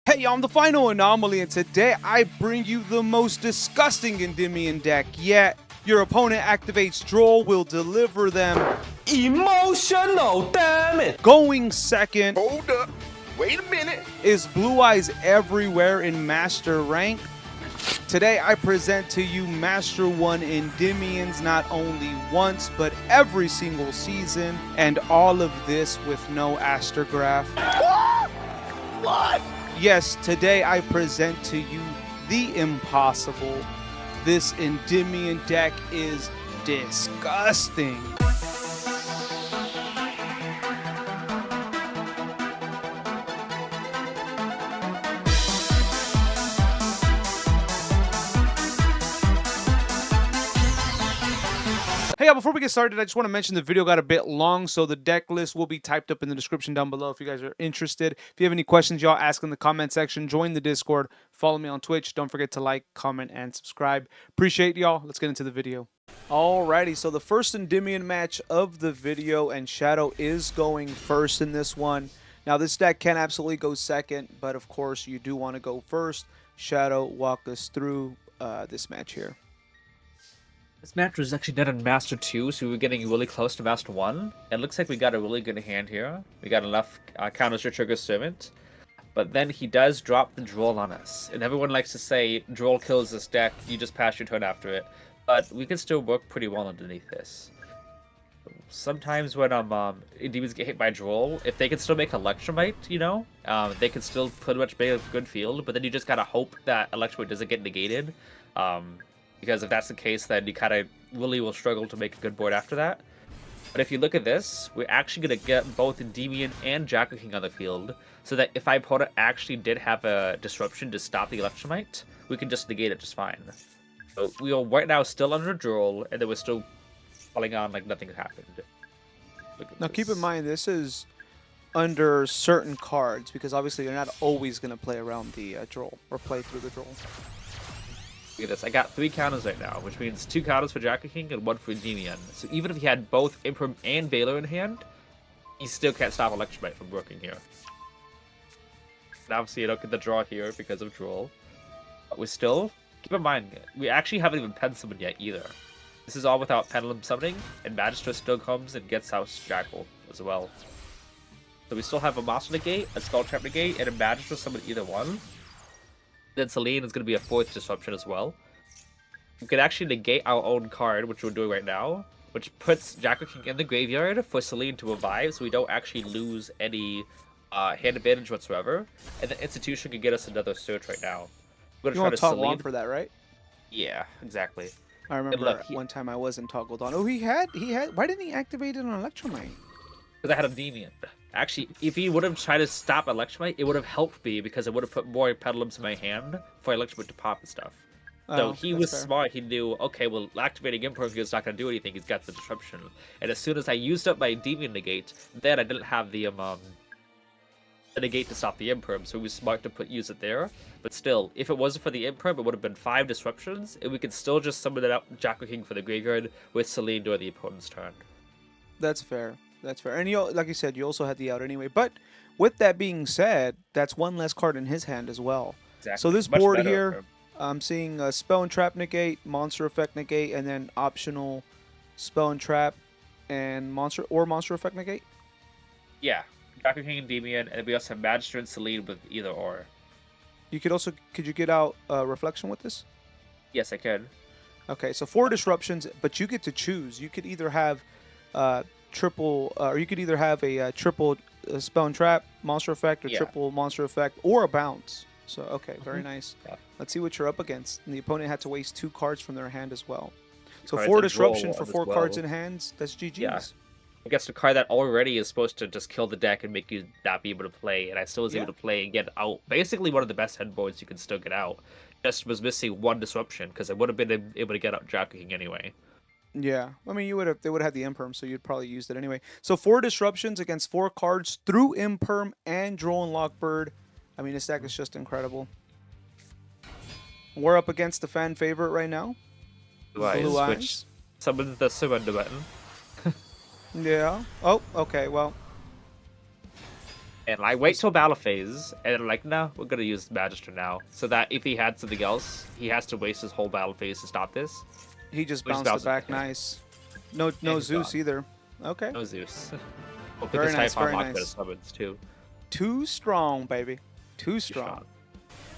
Hey, I'm the final anomaly, and today I bring you the most disgusting Endymion deck yet. Your opponent activates Duel, will deliver them Emotional damage. Going second Hold up. Wait a minute. is Blue-Eyes everywhere in Master rank. Today I present to you Master 1 Endymions not only once, but every single season, and all of this with no astrograph. What? Yes, today I present to you the impossible. This Endymion deck is disgusting. Hey, y'all, before we get started, I just want to mention the video got a bit long, so the deck list will be typed up in the description down below if you guys are interested. If you have any questions, y'all ask in the comment section. Join the Discord. Follow me on Twitch. Don't forget to like, comment, and subscribe. Appreciate y'all. Let's get into the video. Alrighty, so the first Endymion match of the video, and Shadow is going first in this one. Now, this deck can absolutely go second, but of course, you do want to go first. Shadow, walk us through this match here. This match was actually done in Master 2, so we were getting really close to Master 1. It looks like we got a really good hand here. We got enough counters to trigger Servant. But then he does drop the Duel on us. And everyone likes to say, Duel kills this deck, you just pass your turn after it. But we can still work pretty well underneath this. Sometimes when demons get hit by Duel, if they can still make Electrumite, you know, they can still pretty much make a good field. But then you just gotta hope that Electrumite doesn't get negated. Because if that's the case, then you kind of really will struggle to make a good board after that. But if you look at this, we're actually going to get both Endymion and Jackal King on the field, so that if my opponent actually did have a disruption to stop the Electrumite, we can just negate it just fine. So we are right now still under Duel, and then we're still falling on like nothing happened. Now keep in mind, this is under certain cards, because obviously you're not always going to play around the Duel, or play through the Duel. Look at this, I got 3 counters right now, which means 2 counters for Jackal King and 1 for Endymion. So even if he had both Imperm and Veiler in hand, he still can't stop Electrumite from working here. And obviously you don't get the draw here because of Duel. But we still, keep in mind, we actually haven't even pen summoned yet either. This is all without Pendulum summoning, and Magistus still comes and gets out Jackal as well. So we still have a Monster Negate, a Skull Trap Negate, and a Magistus summon either one. Then Celine is going to be a 4th disruption as well. We could actually negate our own card, which we're doing right now, which puts Jackal King in the graveyard for Celine to revive, so we don't actually lose any hand advantage whatsoever. And the Institution can get us another search right now. We're You want to toggle on for that, right? Yeah, exactly. I remember one time I wasn't toggled on. Oh, he had. Why didn't he activate it on Electrumite? Because I had a Endymion. Actually, if he would have tried to stop Electrumite, it would have helped me because it would have put more Pendulums in my hand for Electrumite to pop and stuff. So he was smart. He knew, okay, well, activating Imperm is not going to do anything. He's got the disruption. And as soon as I used up my Endymion negate, then I didn't have the negate to stop the Imperm, so he was smart to use it there. But still, if it wasn't for the Imperm, it would have been 5 disruptions, and we could still just summon it out Jackal King for the graveyard with Celine during the opponent's turn. That's fair. That's fair. And you, like you said, you also had the out anyway. But with that being said, that's one less card in his hand as well. Exactly. So this board here, I'm seeing a Spell and Trap negate, Monster Effect negate, and then optional Spell and Trap and Monster Effect negate. Yeah, Jackal King and Endymion, and we also have Magister and Celine with either or. You could also, could you get out Reflection with this? Yes, I could. Okay, so 4 disruptions, but you get to choose. You could either have triple, or you could either have a triple Spell and Trap, Monster Effect, or triple Monster Effect, or a bounce. So, okay, very nice. Yeah. Let's see what you're up against. And the opponent had to waste 2 cards from their hand as well. So 4 disruption for 4 cards in hands, that's GG's. Yeah. Against a card that already is supposed to just kill the deck and make you not be able to play, and I still was able to play and get out. Basically one of the best headboards you can still get out. Just was missing 1 disruption, because I would have been able to get out Jackal King anyway. Yeah, I mean, they would have had the Imperm, so you'd probably used it anyway. So 4 disruptions against 4 cards through Imperm and Duel and Lockbird. I mean, this deck is just incredible. We're up against the fan favorite right now. Blue-Eyes. Which summoned the surrender button. Yeah. Oh, okay, well. And I wait till battle phase, and I'm like, no, we're gonna use Magister now, so that if he had something else, he has to waste his whole battle phase to stop this. He just We just bounced it bounce back. it. Nice. No he's Zeus gone. either. Okay. No Zeus. We'll Very pick nice, this type very on nice. summons too. Too strong, baby. Too strong.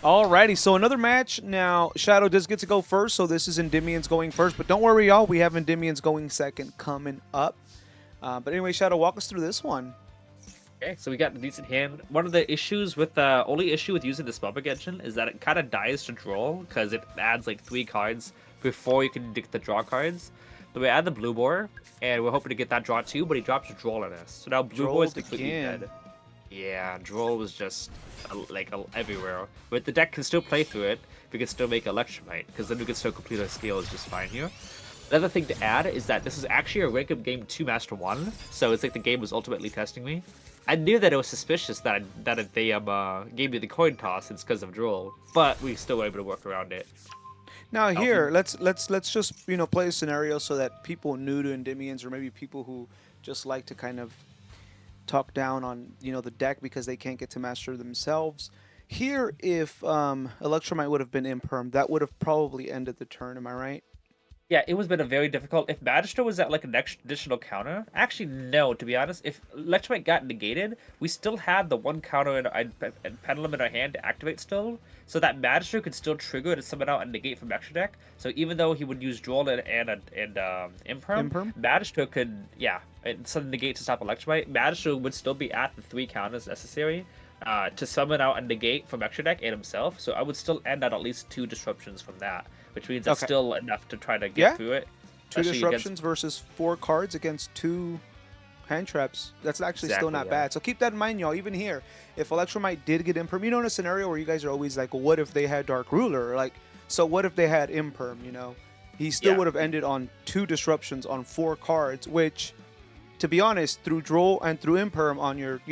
strong. Alrighty, so another match. Now, Shadow does get to go first, so this is Endymion's going first. But don't worry, y'all. We have Endymion's going second coming up. But anyway, Shadow, walk us through this one. Okay, so we got a decent hand. One of the issues with the only issue with using the Spellbook engine is that it kind of dies to draw because it adds like 3 cards before you can get the draw cards. So we add the Blue Boar, and we're hoping to get that draw too, but he drops a Droll on us. So now Blue Boar is completely dead. Yeah, Droll was just everywhere. But the deck can still play through it. We can still make Electrumite, because then we can still complete our scales just fine here. Another thing to add is that this is actually a rank up game 2 Master 1, so it's like the game was ultimately testing me. I knew that it was suspicious that they gave me the coin toss. It's because of Droll, but we still were able to work around it. Now here, let's just play a scenario so that people new to Endymions, or maybe people who just like to kind of talk down on the deck because they can't get to master themselves. Here, if Electrumite would have been imperm, that would have probably ended the turn. Am I right? Yeah, it was been a very difficult. If Magister was at like an additional counter, actually no, to be honest. If Electrumite got negated, we still had the 1 counter and Pendulum in our hand to activate still, so that Magister could still trigger to summon out and negate from extra deck. So even though he would use Droll and Imperm, Magister could and sudden negate to stop Electrumite. Magister would still be at the 3 counters necessary to summon out and negate from extra deck and himself. So I would still end at least 2 disruptions from that, which means that's still enough to try to get through it. 2 disruptions versus 4 cards against 2 hand traps. That's actually still not bad. So keep that in mind, y'all. Even here, if Electrumite did get imperm, in a scenario where you guys are always like, well, what if they had Dark Ruler? Like, so what if they had imperm? He still would have ended on 2 disruptions on 4 cards, which, to be honest, through Droll and through imperm on your,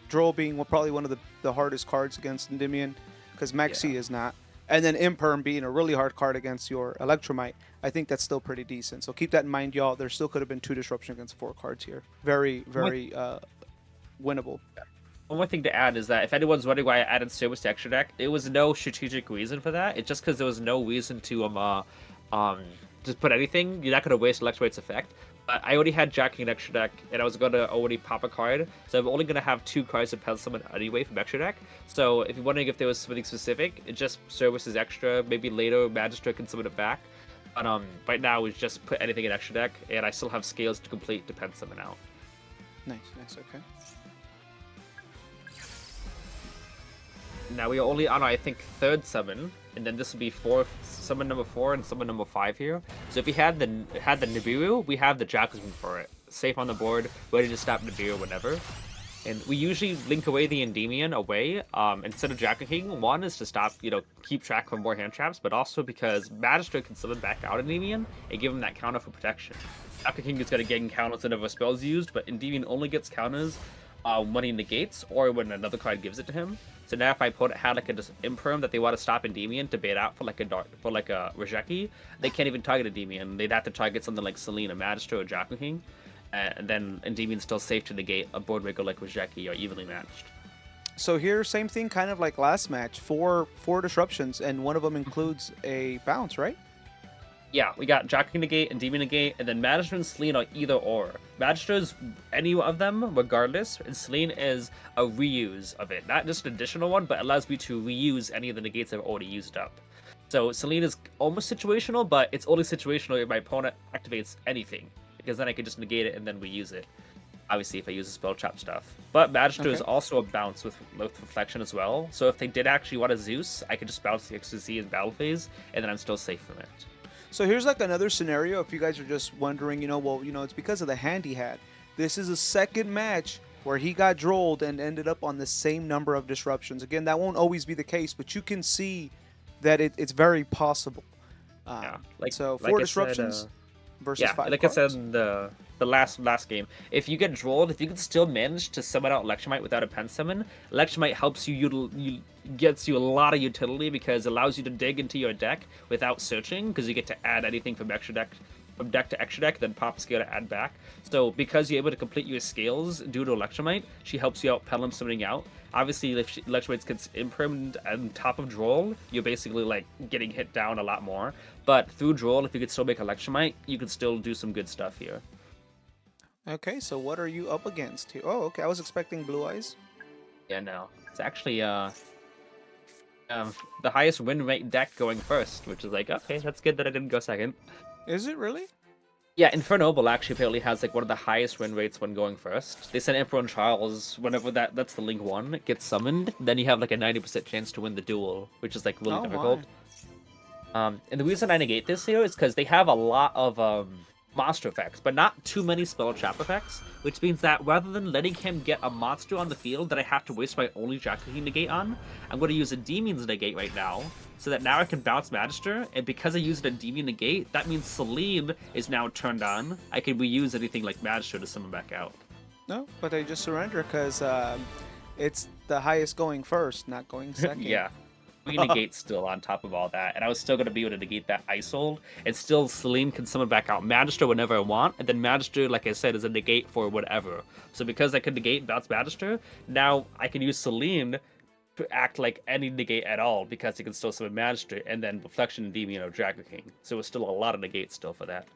Droll being probably one of the hardest cards against Endymion, because Maxi is not. And then Imperm being a really hard card against your Electrumite, I think that's still pretty decent. So keep that in mind, y'all. There still could have been 2 disruption against 4 cards here. Very, very winnable. One more thing to add is that if anyone's wondering why I added Cerberus to extra deck, it was no strategic reason for that. It's just because there was no reason to just put anything. You're not going to waste Electrumite's effect. But I already had Jackal in extra deck, and I was going to already pop a card, so I'm only going to have 2 cards to pen summon anyway from extra deck. So if you're wondering if there was something specific, it just Cerberus is extra. Maybe later Magister can summon it back. But right now we just put anything in extra deck, and I still have scales to complete to pen summon out. Nice, okay. Now we are only on, I think, 3rd summon, and then this will be summon number 4 and summon number 5 here. So if we had the Nibiru, we have the Jackal for it. Safe on the board, ready to stop Nibiru whenever. And we usually link away the Endymion away instead of Jackal King. One is to stop, keep track of more hand traps, but also because Magister can summon back out Endymion and give him that counter for protection. Jackal King is going to get counters whenever spells used, but Endymion only gets counters when he negates or when another card gives it to him. So now if my opponent had like a imperm that they want to stop Endymion to bait out for like a Rejeki, they can't even target Endymion. They'd have to target something like Selene, a Magister, or Jackal King, and then Endymion's still safe to negate a board maker like Rejeki or evenly matched. So here, same thing, kind of like last match. 4 disruptions, and one of them includes a bounce, right? Yeah, we got Jackal negate and Demon negate, and then Magister and Selene are either or. Magister's any of them, regardless, and Selene is a reuse of it. Not just an additional one, but allows me to reuse any of the negates I've already used up. So Selene is almost situational, but it's only situational if my opponent activates anything, because then I can just negate it and then reuse it. Obviously, if I use the spell trap stuff. But Magister is also a bounce with reflection as well. So if they did actually want a Zeus, I could just bounce the XZ in battle phase, and then I'm still safe from it. So here's like another scenario. If you guys are just wondering, it's because of the hand he had. This is a second match where he got drolled and ended up on the same number of disruptions. Again, that won't always be the case, but you can see that it's very possible. So 4 disruptions versus 5 like cards. I said in the last game, if you get drolled, if you can still manage to summon out Electrumite without a pen summon, Electrumite helps you gets you a lot of utility because it allows you to dig into your deck without searching, because you get to add anything from extra deck deck to extra deck, then Propheseer to add back. So because you're able to complete your scales due to Electrumite, she helps you out Petalum summoning out. Obviously, if Electrumite gets imprimed on top of Duel, you're basically like getting hit down a lot more. But through Duel, if you could still make Electrumite, you could still do some good stuff here. Okay, so what are you up against here? Oh, okay. I was expecting Blue-Eyes. Yeah, no. It's actually the highest win rate deck going first, which is like, okay, that's good that I didn't go second. Is it really? Yeah, Infernoble actually apparently has like one of the highest win rates when going first. They said Emperor and Charles, whenever that's the Link 1 gets summoned, then you have like a 90% chance to win the duel, which is like really difficult. And the reason I negate this here is because they have a lot of monster effects, but not too many spell trap effects, which means that rather than letting him get a monster on the field that I have to waste my only Jackal negate on, I'm going to use a Demon's negate right now, so that now I can bounce Magister, and because I used a Demon negate, that means Celine is now turned on. I can reuse anything like Magister to summon back out. No, but I just surrender because it's the highest going first, not going second. Yeah. We negate still on top of all that, and I was still going to be able to negate that Isold, and still Celine can summon back out Magister whenever I want, and then Magister, like I said, is a negate for whatever. So because I can negate bounce Magister, now I can use Celine to act like any negate at all, because he can still summon Magister, and then Reflection, Endymion, or Dragon King. So it's still a lot of negates still for that.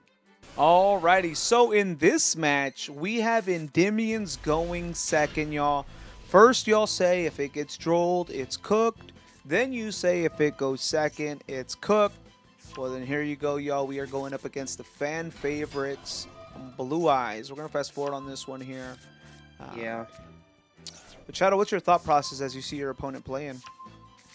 Alrighty, so in this match, we have Endymion's going second, y'all. First, y'all say if it gets drolled, it's cooked. Then you say if it goes second, it's cooked. Well, then here you go, y'all. We are going up against the fan favorites, Blue-Eyes. We're going to fast forward on this one here. Yeah. But Shadow, what's your thought process as you see your opponent playing?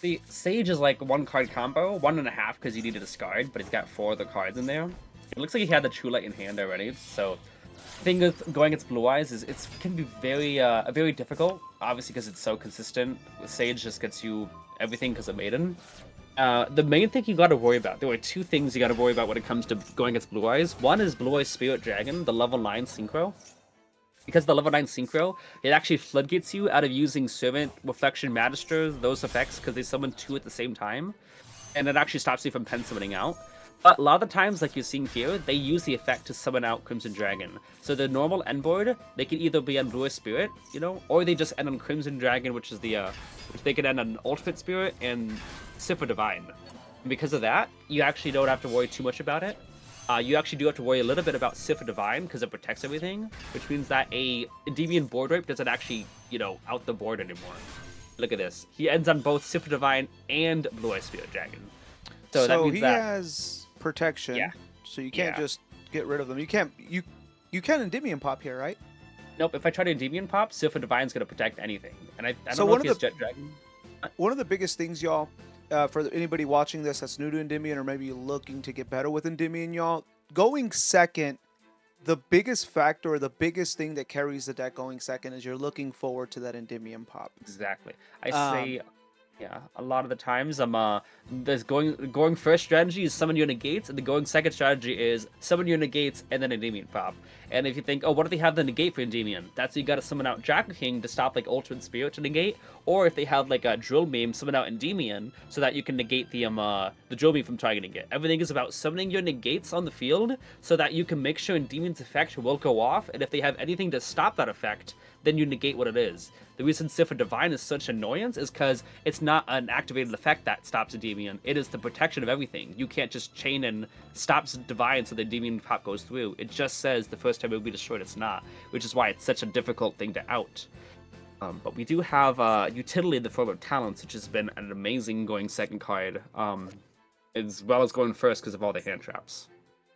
The Sage is like one card combo, 1.5 because you need to discard, but he's got 4 other cards in there. It looks like he had the True Light in hand already, so the thing with going against Blue-Eyes is it can be very difficult, obviously because it's so consistent. Sage just gets you everything because of Maiden. The main thing you got to worry about, there are 2 things you got to worry about when it comes to going against Blue-Eyes. One is Blue-Eyes Spirit Dragon, the level 9 Synchro. Because the level 9 Synchro, it actually floodgates you out of using Servant, Reflection, Magister, those effects, because they summon 2 at the same time. And it actually stops you from pen summoning out. But a lot of the times, like you're seeing here, they use the effect to summon out Crimson Dragon. So the normal end board, they can either be on Blue-Eyes Spirit, you know, or they just end on Crimson Dragon, which is the, which they can end on Ultimate Spirit and Cipher Divine. And because of that, you actually don't have to worry too much about it. You actually do have to worry a little bit about Cipher Divine because it protects everything, which means that a Endymion board rape doesn't actually, you know, out the board anymore. Look at this. He ends on both Cipher Divine and Blue-Eyes Spirit Dragon. So that means he that has protection, Yeah. so you can't just get rid of them. You can Endymion pop here, right? Nope, if I try to Endymion pop, Cipher Divine's going to protect anything. And I So don't know one if he of has Jet Dragon. One of the biggest things, y'all, for anybody watching this that's new to Endymion or maybe looking to get better with Endymion, y'all, going second, the biggest factor or the biggest thing that carries the deck going second is you're looking forward to that Endymion pop. Exactly. I say, yeah, a lot of the times there's going first strategy is summon your negates, and the going second strategy is summon your negates and then Endymion pop. And if you think, oh, what if they have the negate for Endymion? That's you got to summon out Jackal King to stop like Ultimate Spirit to negate, or if they have like a Drill Beam, summon out Endymion so that you can negate the Drill Beam from targeting it. Everything is about summoning your negates on the field so that you can make sure Endymion's effect will go off, and if they have anything to stop that effect, then you negate what it is. The reason Cipher Divine is such annoyance is because it's not an activated effect that stops Endymion. It is the protection of everything. You can't just chain and stops Divine so the Endymion pop goes through. It just says the first time it will be destroyed, it's not, which is why it's such a difficult thing to out. But we do have utility in the form of Talents, which has been an amazing going second card, as well as going first because of all the hand traps.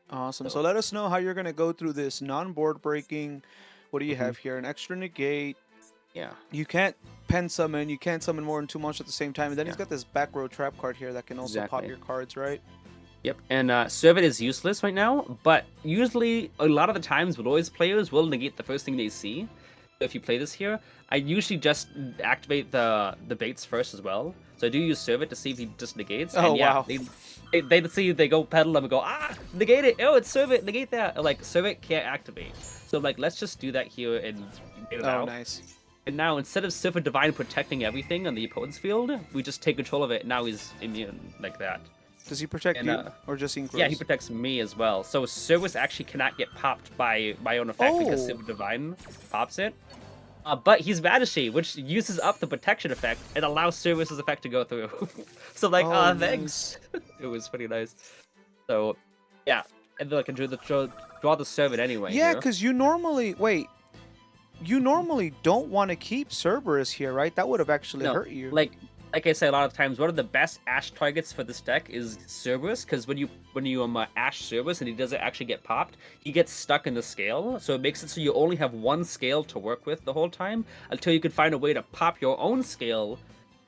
Awesome. So let us know how you're going to go through this non-board breaking. What do you have here? An extra negate. Yeah. You can't pen summon. You can't summon more than 2 monsters at the same time. And then he's got this back row trap card here that can also pop your cards, right? Yep, and Servant is useless right now, but usually, a lot of the times, Blue-Eyes players will negate the first thing they see. If you play this here, I usually just activate the baits first as well. So I do use Servant to see if he just negates. Oh, and yeah, wow. They see, they go pedal them and go, negate it. Oh, it's Servant, negate that. Like, Servant can't activate. So, like, let's just do that here and get it out. Oh, nice. And now, instead of Cipher Divine protecting everything on the opponent's field, we just take control of it, and now he's immune like that. Does he protect And, you or just Synchros? Yeah, he protects me as well. So Cerberus actually cannot get popped by my own effect because Oh. Silver Divine pops it. But he's Vanishing, which uses up the protection effect and allows Cerberus's effect to go through. So like, Oh, thanks. It was pretty nice. So, yeah, and then I can draw the servant anyway. Yeah, here. because you normally don't want to keep Cerberus here, right? That would have actually No, hurt you. like I say a lot of times, one of the best Ash targets for this deck is Cerberus, because when you Ash Cerberus and he doesn't actually get popped, he gets stuck in the scale, so it makes it so you only have one scale to work with the whole time until you can find a way to pop your own scale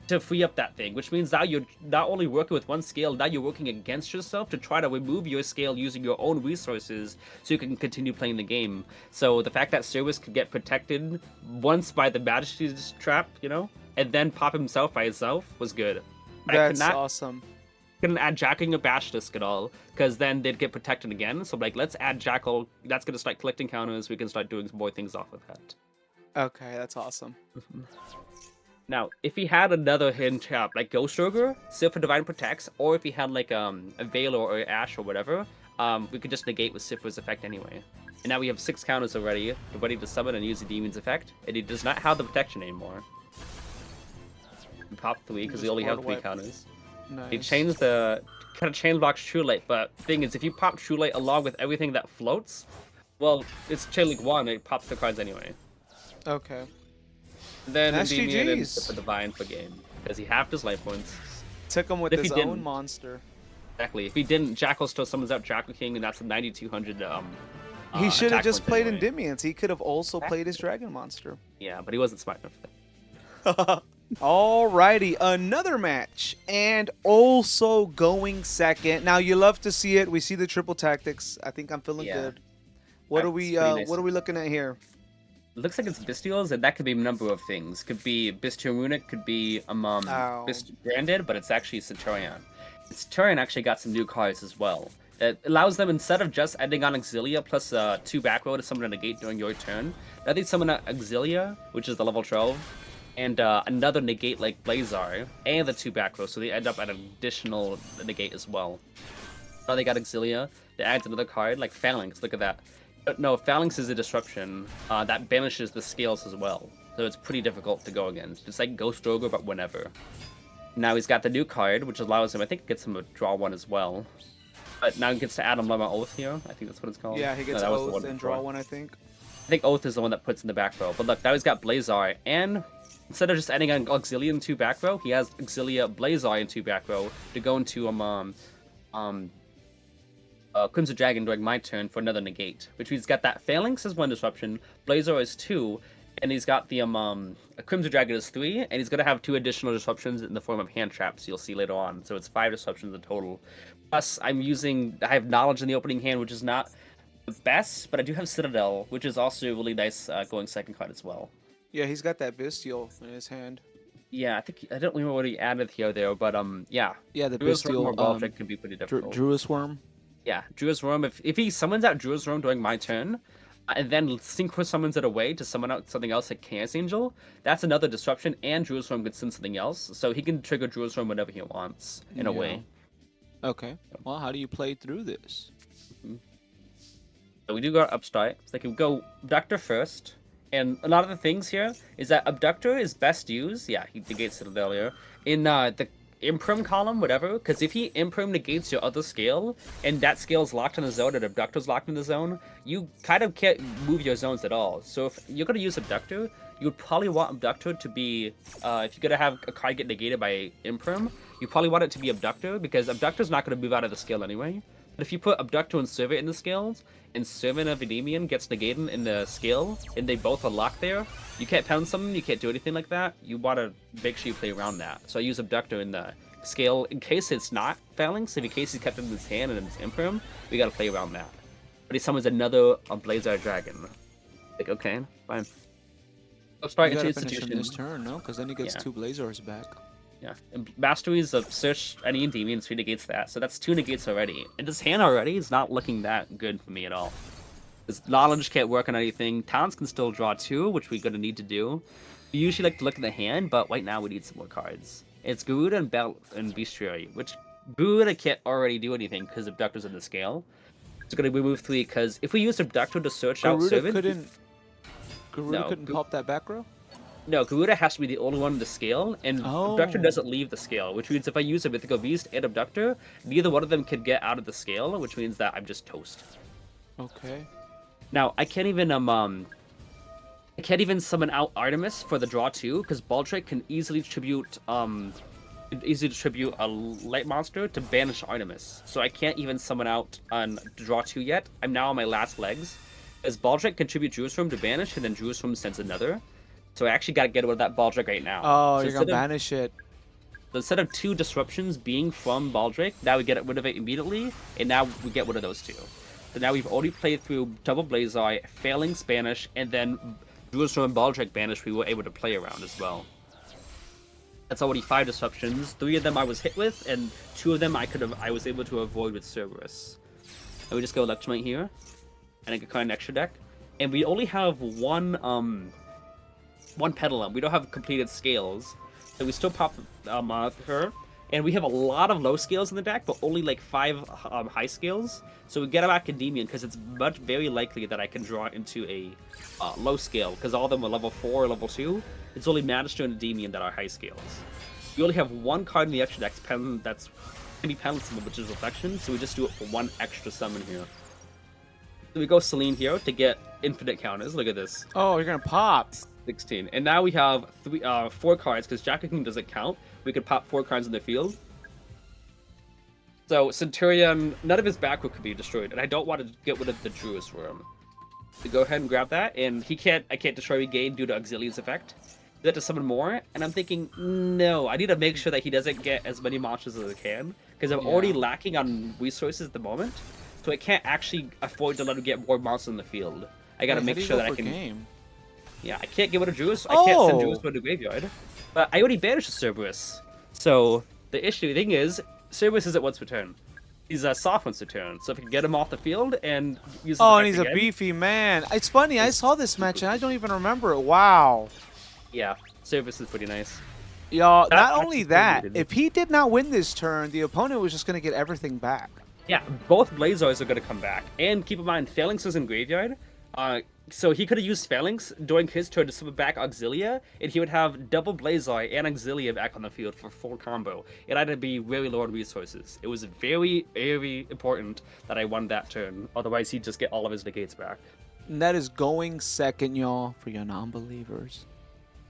to free up that thing, which means now you're not only working with one scale, now you're working against yourself to try to remove your scale using your own resources so you can continue playing the game. So the fact that Cerberus could get protected once by the Magistus trap, and then pop himself by himself was good. That's awesome. Couldn't add Jackal or Bashilisk at all, because then they'd get protected again. So like, let's add Jackal. That's gonna start collecting counters. We can start doing more things off of that. Okay, that's awesome. Now, if he had another hidden trap, like Ghost Ogre, Silver Divine protects, or if he had like a Veil or Ash or whatever, we could just negate with Sifra's effect anyway. And now we have 6 counters already, ready to summon and use the Demon's effect, and he does not have the protection anymore. We pop 3 because we only have 3 counters. Nice. He changed kind of chain blocks True Light, but thing is, if you pop True Light along with everything that floats, well, it's Chain Link 1, it pops the cards anyway. Okay. Then That's Endymion and GG's. Silver Divine for game, because he halved his life points. Took him with If his he own didn't- monster. Exactly. If he didn't, Jackal still summons out Jackal King, and that's a 9,200. He should have attack just points played anyway. Endymions. He could have also played his dragon monster. Yeah, but he wasn't smart enough for that. Alrighty, another match, and also going second. Now you love to see it. We see the triple tactics. I think I'm feeling Yeah. good. What That's are we? pretty nice. What are we looking at here? It looks like it's Bestials, and that could be a number of things. Could be Bestial Runic, could be Ow. branded, but it's actually Centurion. Centurion actually got some new cards as well. It allows them, instead of just ending on Auxilia plus 2 back row to summon a negate during your turn, now they summon an Auxilia, which is the level 12, and another negate like Blazar, and the 2 back row, so they end up at an additional negate as well. Now they got Auxilia, that adds another card, like Phalanx, look at that. No, Phalanx is a disruption that banishes the scales as well, so it's pretty difficult to go against. It's like Ghost Ogre, but whenever. Now he's got the new card, which allows him, I think it gets him to draw 1 as well. But now he gets to add a Lemma Oath here, I think that's what it's called. Yeah, he gets that was the Oath one and before. draw 1, I think. I think Oath is the one that puts in the back row. But look, now he's got Blazar, and instead of just ending on Auxilia in 2 back row, he has Auxilia Blazar in 2 back row to go into Crimson Dragon during my turn for another negate, which means he's got that Phalanx as 1 disruption, Blazar is 2, and he's got the Crimson Dragon is 3, and he's gonna have 2 additional disruptions in the form of hand traps you'll see later on. So it's 5 disruptions in total. Plus, I have Knowledge in the opening hand, which is not the best, but I do have Citadel, which is also really nice going second card as well. Yeah, he's got that Bestial in his hand. Yeah, I don't remember what he added here there, but yeah. Yeah, the Druid's Worm or Bestial. Baldric can be pretty difficult. Druid's Worm. Yeah, Druid's Worm. If he summons out Druid's Worm during my turn, and then Synchro summons it away to summon out something else like Chaos Angel, that's another disruption, and Druid's Worm can send something else, so he can trigger Druid's Worm whenever he wants, in a way. Okay. Well, how do you play through this? So we do go Upstart. So they can go Abductor first. And a lot of the things here is that Abductor is best used. Yeah, he negates Citadel earlier. In the Imprim column, whatever. Because if he Imprim negates your other scale, and that scale is locked in a zone and Abductor's locked in the zone, you kind of can't move your zones at all. So if you're going to use Abductor, you would probably want Abductor to be, if you're going to have a card get negated by Imprim, you probably want it to be Abductor, because Abductor's not going to move out of the scale anyway. But if you put Abductor and Servant in the scales, and Servant of Endymion gets negated in the scale, and they both are locked there, you can't pound something, you can't do anything like that. You want to make sure you play around that. So I use Abductor in the scale in case it's not Phalanx, in case he's kept it in his hand and it's Imprim, we gotta play around that. But he summons another Blazar Dragon. Like, okay, fine. Upstart You into gotta finish in Institution. this turn, no? Because then he gets Yeah. 2 Blazars back. Yeah, and Masteries of Search any Endymion 3 negates that, so that's 2 negates already. And this hand already is not looking that good for me at all. Because Knowledge can't work on anything, Talents can still draw 2, which we're gonna need to do. We usually like to look at the hand, but right now we need some more cards. It's Garuda and Bestiary, which Garuda can't already do anything because Abductor's in the scale. It's going to remove 3 because if we use Abductor to search out Garuda Servant... couldn't pop that back row? No, Garuda has to be the only one in the scale, and Abductor Oh. doesn't leave the scale, which means if I use a Mythical Beast and Abductor, neither one of them can get out of the scale, which means that I'm just toast. Okay. Now, I can't even summon out Artemis for the draw 2, because Baldric can easily tribute a light monster to banish Artemis. So I can't even summon out on draw 2 yet. I'm now on my last legs. As Baldric can tribute Jerusalem to banish, and then Jerusalem sends another. So I actually gotta get rid of that Baldric right now. Oh, so you're gonna banish it. So instead of 2 disruptions being from Baldric, now we get rid of it immediately, and now we get rid of those 2. So now we've already played through Double Blaze Eye, Failing Spanish, and then Jerusalem and Baldric banish we were able to play around as well. That's already 5 disruptions. 3 of them I was hit with, and 2 of them I was able to avoid with Cerberus. And we just go Electrumite here, and I can card an extra deck. And we only have one Pedalum. We don't have completed scales, so we still pop her. And we have a lot of low scales in the deck, but only like 5 high scales. So we get back Endymion because it's very likely that I can draw into a low scale because all of them are level 4 or level 2. It's only Magister and Endymion that are high scales. We only have 1 card in the extra deck that's can be penalty, which is Reflection. So we just do it for 1 extra summon here. So we go Selene here to get infinite counters. Look at this. Oh, you're gonna pop. 16. And now we have 4 cards, because Jackal King doesn't count. We could pop 4 cards in the field. So Centurion, none of his back row could be destroyed, and I don't want to get rid of the Druid's Worm. So go ahead and grab that, and I can't destroy Regain due to Auxilium's effect. You have to summon more, and I'm thinking, no, I need to make sure that he doesn't get as many monsters as I can, because I'm already lacking on resources at the moment, so I can't actually afford to let him get more monsters in the field. I gotta make sure that I can... Game? Yeah, I can't get rid of Juice. I can't send Juice to the graveyard. But I already banished Cerberus. So the thing is, Cerberus isn't once per turn. He's a soft once per turn. So if I can get him off the field and use his and he's effect a again, beefy man. It's funny, I saw this match and I don't even remember it. Wow. yeah, Cerberus is pretty nice. Y'all, That not match only is that, pretty good. if he did not win this turn, the opponent was just gonna get everything back. Yeah, both Blazars are going to come back. And keep in mind, Phalanx is in graveyard. So he could have used Phalanx during his turn to summon back Auxilia, and he would have double Blazar and Auxilia back on the field for full combo. It had to be very low on resources. It was very, very important that I won that turn. Otherwise, he'd just get all of his negates back. And that is going second, y'all, for your non-believers.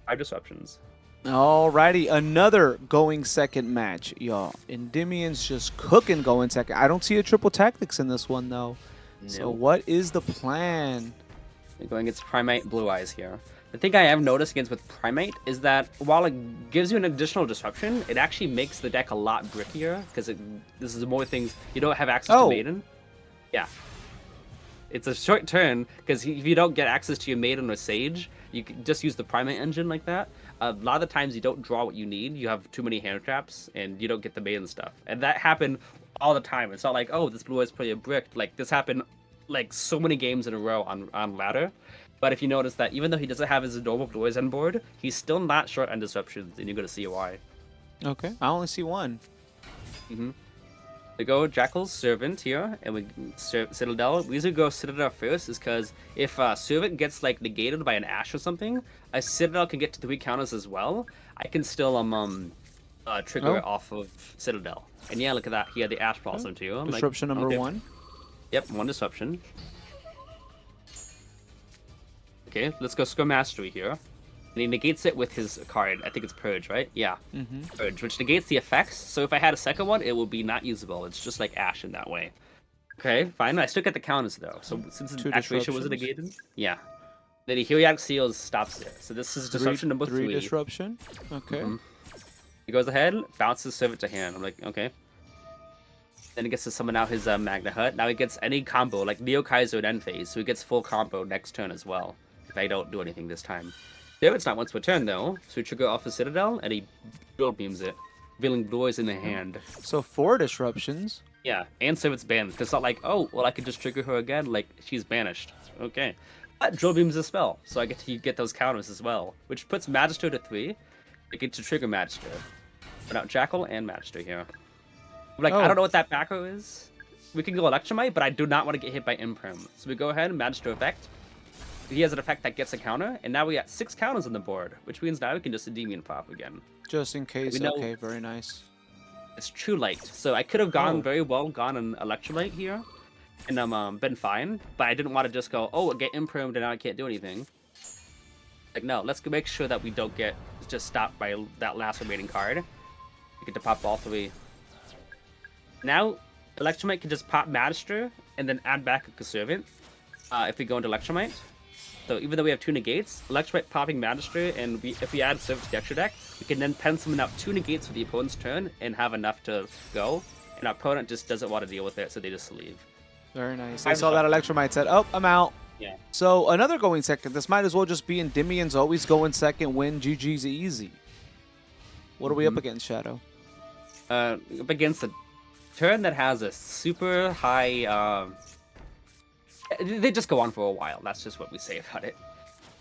5 disruptions. Alrighty, another going second match, y'all. Endymion's just cooking going second. I don't see a triple tactics in this one, though. So what is the plan? We're going against Primite Blue-Eyes here. The thing I have noticed against with Primite is that while it gives you an additional disruption, it actually makes the deck a lot brickier because this is more things you don't have access to Maiden. Yeah. It's a short turn because if you don't get access to your Maiden or Sage, you can just use the Primate engine like that. A lot of the times you don't draw what you need. You have too many hand traps and you don't get the Maiden stuff. And that happened all the time. It's not like, oh, this Blue Eyes play a brick. Like this happened like so many games in a row on ladder. But if you notice that even though he doesn't have his normal Blue Eyes on board, he's still not short on disruptions, and you're gonna see why. Okay, I only see one. We go Jackal's Servant here, and we Citadel. We usually go Citadel first, is because if Servant gets like negated by an Ash or something, a Citadel can get to 3 counters as well. I can still trigger it off of Citadel. And yeah, look at that. He had the Ash Blossom too. I'm Disruption like, number okay. 1. Yep, 1 disruption. Okay, let's go Scrum Mastery here. And he negates it with his card. I think it's Purge, right? Yeah. Purge, which negates the effects. So if I had a second one, it would be not usable. It's just like Ash in that way. Okay, fine. I still get the counters though. So since the activation was negated, yeah. Then the Heliac Seals stops it. So this is disruption number 3. 3 disruption. Okay. He goes ahead, bounces Servant to hand. I'm like, okay. Then he gets to summon out his Magna Hut. Now he gets any combo, like Neo Kaiser and End Phase, so he gets full combo next turn as well. If I don't do anything this time. It's not once per turn though, so we trigger off the Citadel, and he Duel Beams it, revealing Blue Eyes in the hand. So 4 disruptions. Yeah, and Servant's banned. It's not like, oh, well I could just trigger her again, like she's banished. Okay. But Duel Beams is a spell, so I get to get those counters as well, which puts Magister to 3. I get to trigger Magister. Put out Jackal and Magister here. Like, Oh. I don't know what that backer is. We can go Electrumite, but I do not want to get hit by Imprim. So we go ahead and Magister effect. He has an effect that gets a counter, and now we got 6 counters on the board, which means now we can just Endymion pop again. Just in case. We know- Okay, very nice. It's True Light, so I could have gone Oh. very well, gone an Electrumite here, and been fine. But I didn't want to just go, oh, get Imprimmed, and now I can't do anything. Like, no, let's make sure that we don't get just stopped by that last remaining card. We get to pop all 3. Now, Electrumite can just pop Magister and then add back a Conservant if we go into Electrumite. So even though we have 2 negates, Electrumite popping Magister, and if we add Servant to the extra deck, we can then pen summon out 2 negates for the opponent's turn and have enough to go. And our opponent just doesn't want to deal with it, so they just leave. Very nice. I I'm saw that Electrumite said, oh, I'm out. Yeah. So another going second. This might as well just be Endymion's always going second, win, GG's easy. What are we up against, Shadow? Up against a turn that has a super high... they just go on for a while. That's just what we say about it.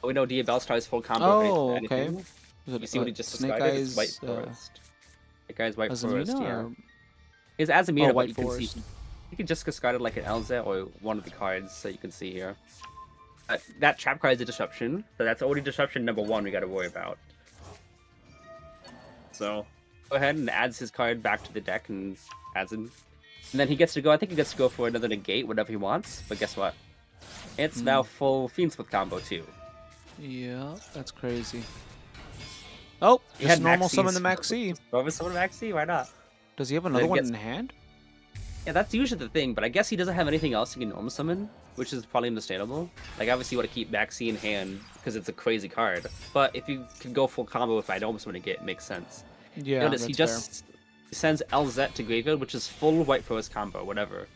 We know Diabellstar is full combo. Oh, for anything. okay. Was it, You see what he just Snake described? Eyes, It's White Forest. Snake Eyes White Azamina, Forest, yeah. or- It's Azamina, but White you can see... Forest. You can just discard it like an LZ or one of the cards that you can see here. That trap card is a disruption, so that's already disruption number 1 we got to worry about. So go ahead and adds his card back to the deck and adds him. And then he gets to go, I think he gets to go for another negate, whatever he wants, but guess what? It's now full Fiendsmith combo too. Yeah, that's crazy. Oh, He just had normal Maxis. summon the Maxi. Over summon Maxi? Why not? Does he have another Then one gets- in hand? Yeah, that's usually the thing, but I guess he doesn't have anything else he can normal summon, which is probably understandable. Like, obviously you want to keep Maxi in hand, because it's a crazy card. But if you can go full combo with I normal summon it, it makes sense. Yeah, Notice that's he just sends LZ to graveyard, which is full White Forest combo, whatever.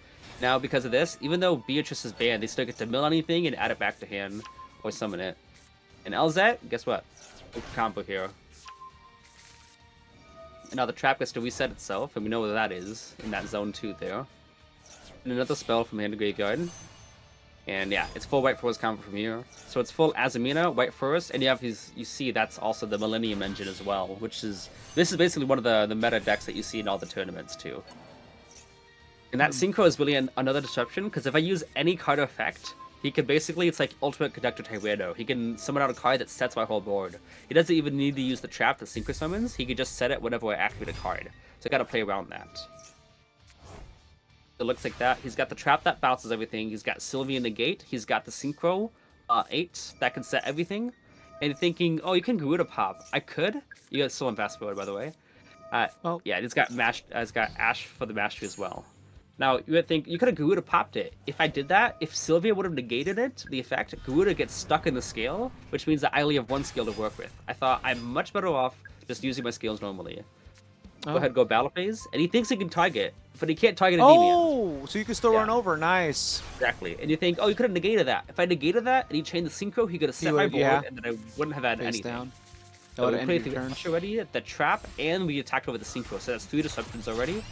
Now, because of this, even though Beatrice is banned, they still get to mill anything and add it back to hand, or summon it. And LZ, guess what? Full combo here. And now the trap gets to reset itself, and we know where that is, in that zone 2 there. And another spell from hand to graveyard. And yeah, it's full White Forest combo from here. So it's full Azamina, White Forest, and you have his, you see that's also the Millennium Engine as well, which is, this is basically one of the meta decks that you see in all the tournaments too. And that Synchro is really another disruption, because if I use any card effect, he can basically, it's like Ultimate Conductor Tyranno. He can summon out a card that sets my whole board. He doesn't even need to use the trap that Synchro summons, he can just set it whenever I activate a card. So I gotta play around that. It looks like that. He's got the trap that bounces everything. He's got Sylvia Negate. He's got the Synchro 8 that can set everything. And thinking, oh, you can Garuda pop. I could. You got still on fast forward, by the way. Oh. Yeah, it's got Ash for the mastery as well. Now you would think you could have Garuda popped it. If I did that, if Sylvia would have negated it, the effect, Garuda gets stuck in the scale, which means that I only have 1 skill to work with. I thought I'm much better off just using my skills normally. Go ahead, go battle phase, and he thinks he can target, but he can't target Endymion. Oh, so you can still Yeah. run over. Nice. Exactly. And you think, oh, you could have negated that. If I negated that and he chained the Synchro, he could have set my would, board, yeah. and then I wouldn't have had Face anything. down. That So would we have played ended the your turn. Crush already, the trap, and we attacked over the Synchro, so that's 3 disruptions already.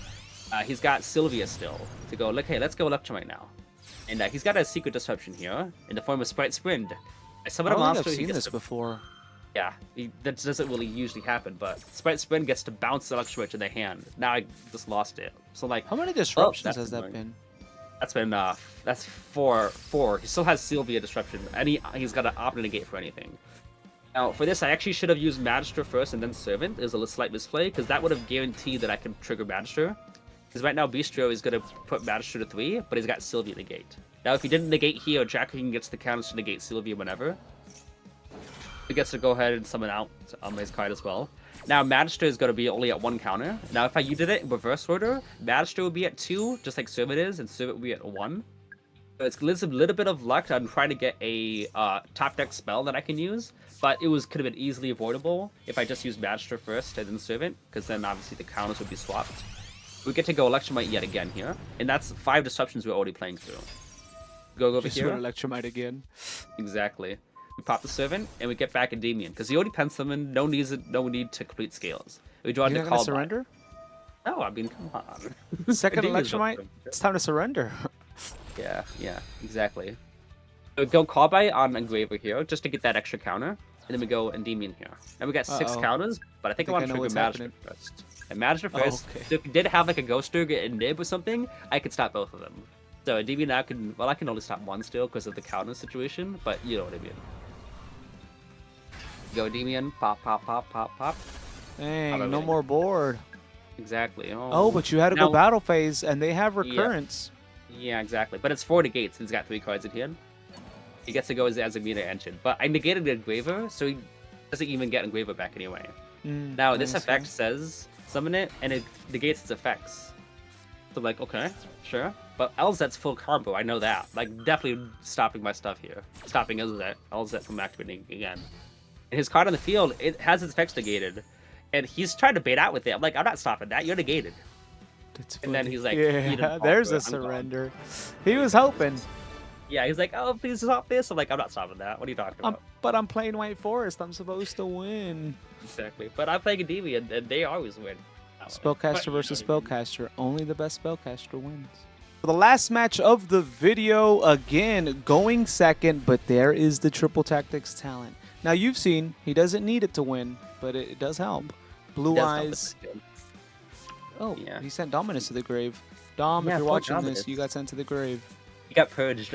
He's got Sylvia still to go, look, hey, let's go Electrumite now. And he's got a secret disruption here in the form of Sprite Sprint. I I summon a don't think monster, I've he seen gets this to... before. Yeah, that doesn't really usually happen, but Sprite Sprint gets to bounce Electrumite to the hand. Now I just lost it. So like, How many disruptions that's has that annoying. been? that's been that's four. He still has Sylvia disruption, and he's got an opt negate for anything. Now for this, I actually should have used Magister first and then Servant. There's a slight misplay because that would have guaranteed that I can trigger Magister. Because right now Bistro is gonna put Magister to 3, but he's got Sylvia negate. Now if he didn't negate here, Jackal gets the counters to negate Sylvia whenever. He gets to go ahead and summon out his card as well. Now Magister is going to be only at 1 counter. Now if you did it in reverse order, Magister would be at 2, just like Servant is, and Servant would be at 1. So it's a little bit of luck on trying to get a top deck spell that I can use, but it could have been easily avoidable if I just used Magister first and then Servant, because then obviously the counters would be swapped. We get to go Electrumite yet again here, and that's 5 disruptions we're already playing through. Go over Just here. went Electrumite again. Exactly. We pop the Servant, and we get back Endymion, because he already pen summoned, no need to complete scales. We draw You're into not gonna call surrender? No, I mean, come on. Second Endymion's not Electrumite? surrender. It's time to surrender. Yeah, exactly. So we go Callbite on Engraver here, just to get that extra counter. then we go Endymion here. And we got 6 Uh-oh. counters, but I think I want to know trigger what's Magister happening. first. And Magister first, okay. so if we did have like a Ghost Trigger and Nib or something, I could stop both of them. So Endymion now can, well, I can only stop one still because of the counter situation, but you know what I mean. Go Endymion, pop, pop, pop, pop, pop. Dang, no more board. Exactly. Oh, but you had to Now- go battle phase, and they have recurrence. Yeah, exactly. But it's 4 negates. He's got 3 cards in hand. He gets to go as a meter engine. But I negated the Engraver, so he doesn't even get Engraver back anyway. Now, this effect says summon it, and it negates its effects. So, like, okay, sure. But LZ's full combo, I know that. Like, definitely stopping my stuff here. Stopping LZ from activating again. And his card on the field, it has its effects negated. And he's trying to bait out with it. I'm like, I'm not stopping that. You're negated. And then he's like, "You yeah, didn't there's fall a for it, I'm gone." surrender. He was hoping. Yeah, he's like, oh, please stop this. I'm like, I'm not stopping that. What are you talking about? But I'm playing White Forest. I'm supposed to win. Exactly. But I'm playing Endymion, and they always win. Spellcaster versus Spellcaster. Only the best Spellcaster wins. For the last match of the video, again, going second, but there is the Triple Tactics talent. Now, you've seen, he doesn't need it to win, but it does help. Blue-Eyes. Oh, Yeah. he sent Dominus to the grave. Dom, Yeah, if you're fuck watching Dominus. this, you got sent to the grave. He got purged.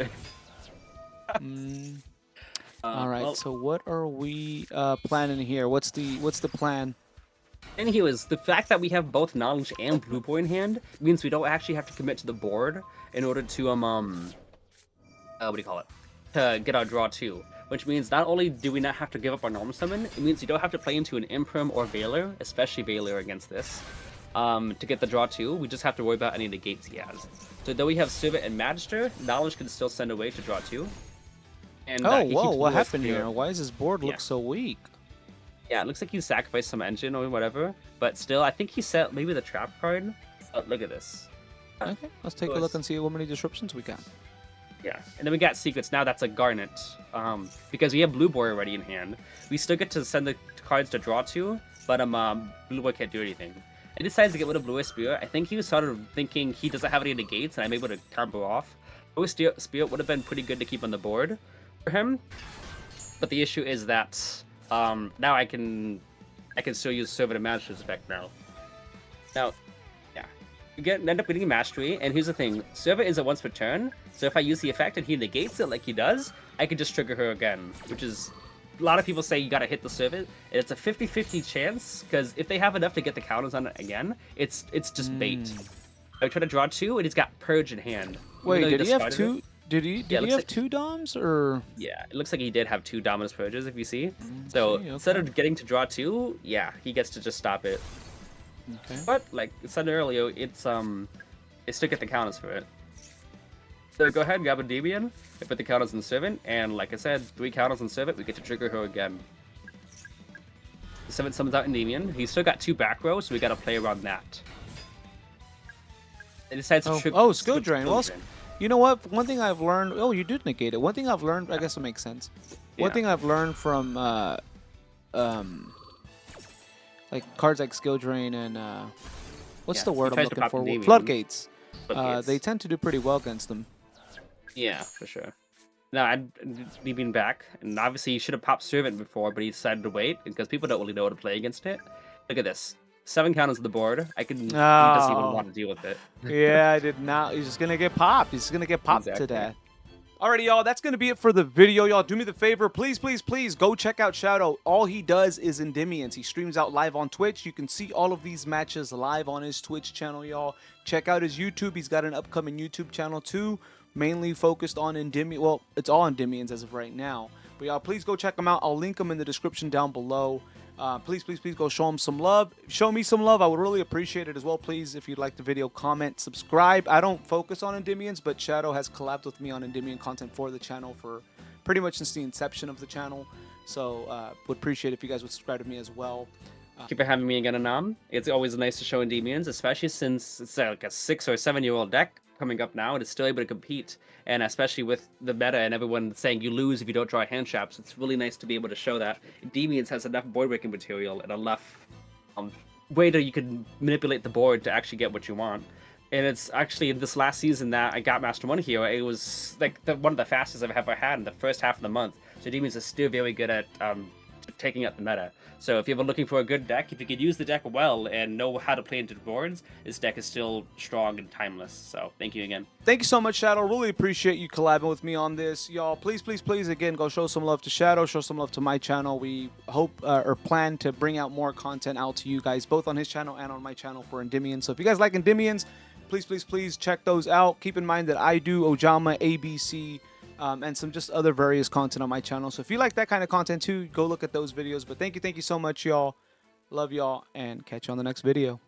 All right, well, so what are we planning here? What's the plan? and he was the fact that we have both knowledge and blue boy in hand means we don't actually have to commit to the board in order to what do you call it? To get our draw 2. Which means not only do we not have to give up our normal summon, it means you don't have to play into an Imprim or Veiler, especially Veiler against this, to get the draw 2. We just have to worry about any negates he has. So though we have Servant and Magister, Knowledge can still send away to draw 2. And, Oh, he whoa, keeps what Blue-Eyes happened clear. here? Why does his board look Yeah. so weak? Yeah, it looks like he sacrificed some engine or whatever, but still, I think he set maybe the trap card. Oh, look at this. Okay, let's take a look and see how many disruptions we got. Yeah, and then we got secrets. Now that's a Garnet. Because we have Blue Boy already in hand. We still get to send the cards to draw 2, but Blue Boy can't do anything. I decided to get rid of Blue Spirit. I think he was sort of thinking he doesn't have any negates, and I'm able to combo off. Blue Spirit would have been pretty good to keep on the board for him. But the issue is that now I can still use Servant and Magister's effect now. Now, yeah, you end up getting Mastery, and here's the thing: Servant is a once per turn. So if I use the effect and he negates it like he does, I can just trigger her again, which is a lot of people say you gotta hit the Servant, and it's a 50-50 chance because if they have enough to get the counters on it again, it's just bait. I try to draw 2, and he's got Purge in hand. Even Wait, though did he have discarded it. two? Did he Yeah, it looks have like- 2 DOMs or? Yeah, it looks like he did have 2 Dominus Purges, if you see. So see, instead okay. of getting to draw 2, yeah, he gets to just stop it. Okay. But like I said earlier, it's they still get the counters for it. So go ahead and grab a Endymion, and put the counters in Servant, and like I said, 3 counters in Servant, we get to trigger her again. The Servant summons out Endymion. He's still got 2 back rows, so we gotta play around that. It decides to trigger. Oh, skill drain. Well, you know what? One thing I've learned. Oh, you did negate it. One thing I've learned. I guess it makes sense. One Yeah. thing I've learned from like cards like skill drain and what's Yeah, the he word I'm tries to looking pop for? Endymion. Floodgates. Floodgates. They tend to do pretty well against them. Yeah, for sure. No, I'd been back, and obviously he should have popped Servant before, but he decided to wait because people don't really know how to play against it. Look at this. 7 counters on the board. He doesn't even Oh. want to deal with it. Yeah, I did not. He's just gonna get popped. He's gonna get popped Exactly. to death. Alrighty, y'all. That's gonna be it for the video, y'all. Do me the favor, please, please, please go check out Shadow. All he does is Endymions. He streams out live on Twitch. You can see all of these matches live on his Twitch channel, y'all. Check out his YouTube. He's got an upcoming YouTube channel too, mainly focused on Endymion. Well, it's all Endymions as of right now. But y'all, please go check him out. I'll link him in the description down below. Please, please, please go show him some love. Show me some love. I would really appreciate it as well. Please, if you'd like the video, comment, subscribe. I don't focus on Endymions, but Shadow has collabed with me on Endymion content for the channel for pretty much since the inception of the channel. So would appreciate if you guys would subscribe to me as well. Keep for having me again, Anam. It's always nice to show Endymions, especially since it's like a 6 or 7-year-old deck coming up now, and it's still able to compete. And especially with the meta and everyone saying you lose if you don't draw hand traps, it's really nice to be able to show that Endymions has enough board breaking material and enough way that you can manipulate the board to actually get what you want. And it's actually this last season that I got Master 1 here, it was like one of the fastest I've ever had in the first half of the month. So Endymions is still very good at taking up the meta. So if you're looking for a good deck, if you could use the deck well and know how to play into the boards, this deck is still strong and timeless. So thank you again. Thank you so much, Shadow. Really appreciate you collabing with me on this. Y'all, please, please, please, again, go show some love to Shadow, show some love to my channel. We hope or plan to bring out more content out to you guys, both on his channel and on my channel for Endymion. So if you guys like Endymions, please, please, please check those out. Keep in mind that I do Ojama, ABC, and some just other various content on my channel. So if you like that kind of content too, go look at those videos. But thank you so much, y'all. Love y'all, and catch you on the next video.